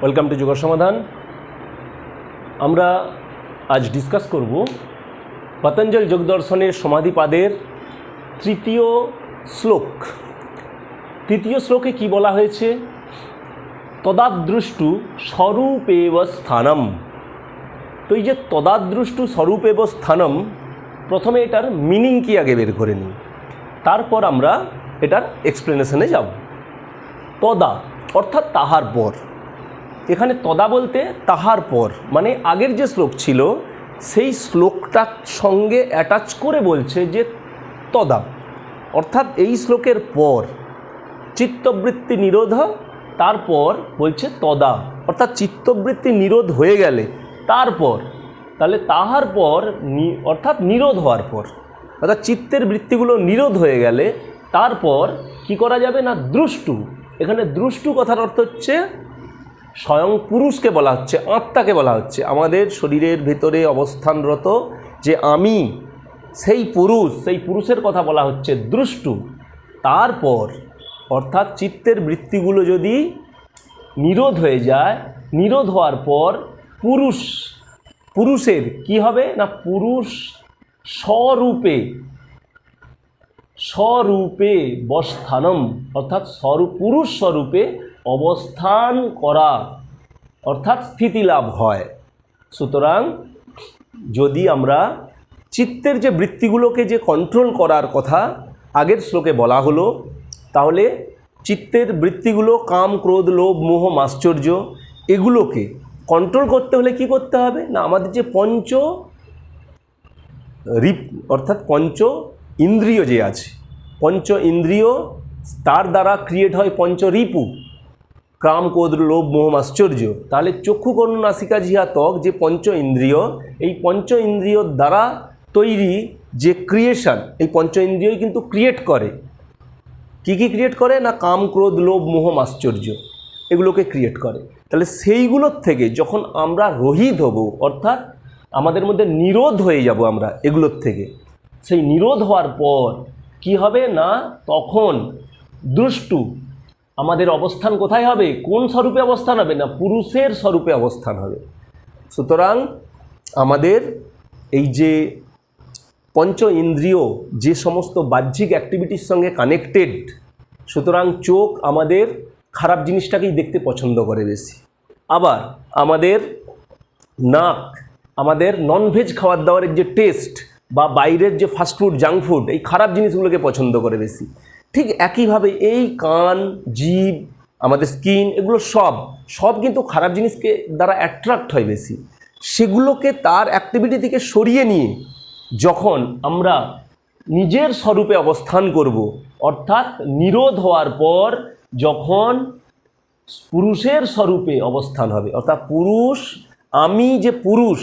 Welcome to যোগ সমাধান। আমরা আজ ডিসকাস করব পতঞ্জল যোগ দর্শনের সমাধিপাদের তৃতীয় শ্লোক। তৃতীয় শ্লোকে কি বলা হয়েছে? তদাদৃষ্টু স্বরূপেব স্থানম। তো এই যে তদাদৃষ্টু স্বরূপেব স্থানম, প্রথমে এটার মিনিং কি আগে বের করে নিই, তারপর আমরা এটার এক্সপ্লেনেশনে যাব। তদা অর্থাৎ তাহার পর। এখানে তদা বলতে তাহার পর, মানে আগের যে শ্লোক ছিল সেই শ্লোকটার সঙ্গে অ্যাটাচ করে বলছে যে তদা, অর্থাৎ এই শ্লোকের পর চিত্তবৃত্তি নিরোধ, তারপর বলছে তদা, অর্থাৎ চিত্তবৃত্তি নিরোধ হয়ে গেলে তারপর, তাহলে তাহার পর অর্থাৎ নিরোধ হওয়ার পর, অর্থাৎ চিত্তের বৃত্তিগুলো নিরোধ হয়ে গেলে তারপর কি করা যাবে না, দ্রষ্টু। এখানে দ্রষ্টু কথার অর্থ হচ্ছে স্বয়ং পুরুষকে বলা হচ্ছে, আত্মাকে বলা হচ্ছে, আমাদের শরীরের ভেতরে অবস্থানরত যে আমি, সেই পুরুষের কথা বলা হচ্ছে দ্রষ্টু। তারপর অর্থাৎ চিত্তের বৃত্তিগুলো যদি নিরোধ হয়ে যায়, নিরোধ হওয়ার পর পুরুষের কি হবে না, পুরুষ স্বরূপে বস্থানম, অর্থাৎ পুরুষ স্বরূপে অবস্থান করা, অর্থাৎ স্থিতি লাভ হয়। সুতরাং যদি আমরা চিত্তের যে বৃত্তিগুলোকে যে কন্ট্রোল করার কথা আগের শ্লোকে বলা হলো, তাহলে চিত্তের বৃত্তিগুলো কাম, ক্রোধ, লোভ, মোহ, মাশ্চর্য, এগুলোকে কন্ট্রোল করতে হলে কি করতে হবে না, আমাদের যে অর্থাৎ পঞ্চ ইন্দ্রিয় যে আছে, পঞ্চ ইন্দ্রিয়, তার দ্বারা ক্রিয়েট হয় পঞ্চ রিপু, কাম, ক্রোধ, লোভ, মোহ, মাশ্চর্য। তাহলে চক্ষু, কর্ণ, নাসিকা, জিহ্বা, ত্বক যে পঞ্চ ইন্দ্রিয়, এই পঞ্চ ইন্দ্রিয়র দ্বারা তৈরি যে ক্রিয়েশন, এই পঞ্চ ইন্দ্রিয়ই কিন্তু ক্রিয়েট করে। কি ক্রিয়েট করে না, কাম, ক্রোধ, লোভ, মোহ, মাশ্চর্য, এগুলোকে ক্রিয়েট করে। তাহলে সেইগুলোর থেকে যখন আমরা রহিত হব, অর্থাৎ আমাদের মধ্যে নিরোধ হয়ে যাব আমরা এগুলোর থেকে, সেই নিরোধ হওয়ার পর কি হবে না, তখন দ্রষ্টু আমাদের অবস্থান কোথায় হবে, কোন স্বরূপে অবস্থান হবে না, পুরুষের স্বরূপে অবস্থান হবে। সুতরাং আমাদের এই যে পঞ্চ ইন্দ্রিয় যে সমস্ত বাহ্যিক অ্যাক্টিভিটির সঙ্গে কানেক্টেড, সুতরাং চোখ আমাদের খারাপ জিনিসটাকেই দেখতে পছন্দ করে বেশি। আবার আমাদের নাক আমাদের ননভেজ খাবার দাবারের যে টেস্ট বা বাইরের যে ফাস্টফুড, জাঙ্ক ফুড, এই খারাপ জিনিসগুলোকে পছন্দ করে বেশি। ঠিক একইভাবে এই কান, জিভ, আমাদের স্কিন, এগুলো সব কিন্তু খারাপ জিনিসকে দ্বারা অ্যাট্রাক্ট হয় বেশি। সেগুলোকে তার অ্যাক্টিভিটি থেকে সরিয়ে নিয়ে যখন আমরা নিজের স্বরূপে অবস্থান করব, অর্থাৎ নিরোধ হওয়ার পর যখন পুরুষের স্বরূপে অবস্থান হবে, অর্থাৎ পুরুষ, আমি যে পুরুষ,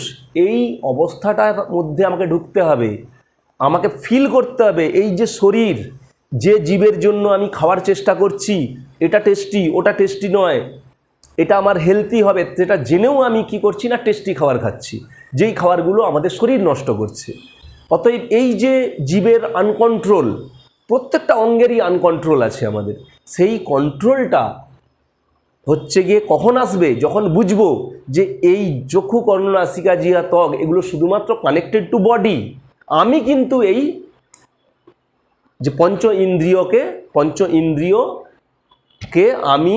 এই অবস্থাটার মধ্যে আমাকে ঢুকতে হবে, আমাকে ফিল করতে হবে এই যে শরীর, যে জীবের জন্য আমি খাওয়ার চেষ্টা করছি, এটা টেস্টি, ওটা টেস্টি নয়, এটা আমার হেলদি হবে, যেটা জেনেও আমি কি করছি না, টেস্টি খাবার খাচ্ছি, যেই খাবারগুলো আমাদের শরীর নষ্ট করছে। অতএব এই যে জীবের আনকন্ট্রোল, প্রত্যেকটা অঙ্গেরই আনকন্ট্রোল আছে আমাদের, সেই কন্ট্রোলটা হচ্ছে গিয়ে কখন আসবে, যখন বুঝবো যে এই চক্ষু, কর্ণ, নাসিকা, জিহ্বা, ত্বক এগুলো শুধুমাত্র কানেক্টেড টু বডি। আমি কিন্তু এই যে পঞ্চ ইন্দ্রিয়কে আমি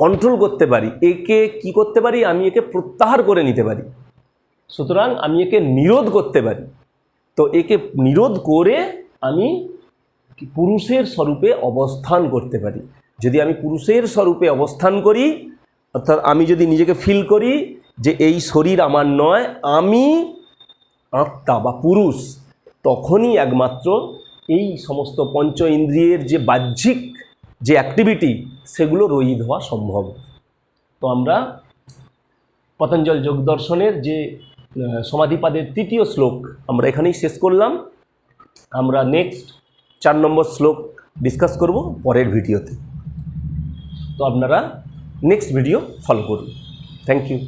কন্ট্রোল করতে পারি, একে কি করতে পারি, আমি একে প্রত্যাহার করে নিতে পারি। সুতরাং আমি একে নিরোধ করতে পারি। তো একে নিরোধ করে আমি পুরুষের স্বরূপে অবস্থান করতে পারি। যদি আমি পুরুষের স্বরূপে অবস্থান করি, অর্থাৎ আমি যদি নিজেকে ফিল করি যে এই শরীর আমার নয়, আমি আত্মা বা পুরুষ, তখনই একমাত্র এই সমস্ত পঞ্চ ইন্দ্রিয়ের যে বাহ্যিক যে অ্যাক্টিভিটি, সেগুলো রহিত হওয়া সম্ভব। তো আমরা পতঞ্জল যোগ দর্শনের যে সমাধিপাদের তৃতীয় শ্লোক আমরা এখানেই শেষ করলাম। আমরা নেক্সট 4 নম্বর শ্লোক ডিসকাস করব পরের ভিডিওতে। তো আপনারা নেক্সট ভিডিও ফলো করুন। Thank you.